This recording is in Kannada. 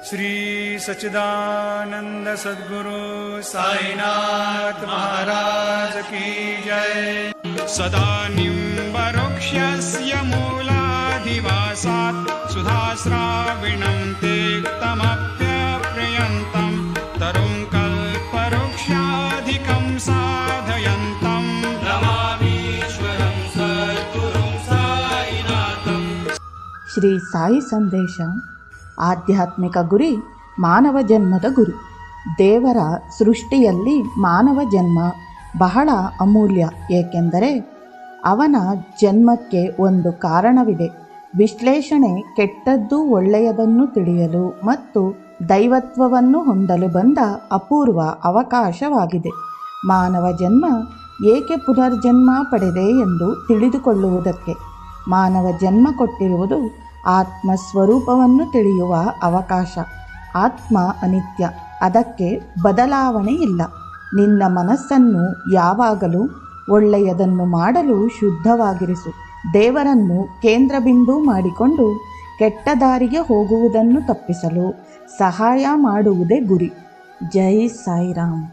श्री सच्चिदानंद सद्गुरु साईनाथ महाराज की जय। सदा निम्बवृक्षस्य मूलाधिवासात् सुधाश्राविणं तीक्तमप्यप्रियन्तं तरुं कल्पवृक्षाधिकं साधयन्तं नमामीश्वरं सद्गुरुं साईनाथं। ಶ್ರೀ ಸಾಯಿ ಸಂದೇಶ. ಆಧ್ಯಾತ್ಮಿಕ ಗುರಿ ಮಾನವ ಜನ್ಮದ ಗುರಿ. ದೇವರ ಸೃಷ್ಟಿಯಲ್ಲಿ ಮಾನವ ಜನ್ಮ ಬಹಳ ಅಮೂಲ್ಯ. ಏಕೆಂದರೆ ಅವನ ಜನ್ಮಕ್ಕೆ ಒಂದು ಕಾರಣವಿದೆ. ವಿಶ್ಲೇಷಣೆ ಕೆಟ್ಟದ್ದು ಒಳ್ಳೆಯದನ್ನು ತಿಳಿಯಲು ಮತ್ತು ದೈವತ್ವವನ್ನು ಹೊಂದಲು ಬಂದ ಅಪೂರ್ವ ಅವಕಾಶವಾಗಿದೆ. ಮಾನವ ಜನ್ಮ ಏಕೆ ಪುನರ್ಜನ್ಮ ಪಡೆದೆ ಎಂದು ತಿಳಿದುಕೊಳ್ಳುವುದಕ್ಕೆ. ಮಾನವ ಜನ್ಮ ಕೊಟ್ಟಿರುವುದು ಆತ್ಮ ಸ್ವರೂಪವನ್ನು ತಿಳಿಯುವ ಅವಕಾಶ. ಆತ್ಮ ಅನಿತ್ಯ, ಅದಕ್ಕೆ ಬದಲಾವಣೆ ಇಲ್ಲ. ನಿನ್ನ ಮನಸ್ಸನ್ನು ಯಾವಾಗಲೂ ಒಳ್ಳೆಯದನ್ನು ಮಾಡಲು ಶುದ್ಧವಾಗಿರಿಸು. ದೇವರನ್ನು ಕೇಂದ್ರಬಿಂದು ಮಾಡಿಕೊಂಡು ಕೆಟ್ಟ ದಾರಿಗೆ ಹೋಗುವುದನ್ನು ತಪ್ಪಿಸಲು ಸಹಾಯ ಮಾಡುವುದೇ ಗುರಿ. ಜೈ ಸಾಯಿರಾಮ್.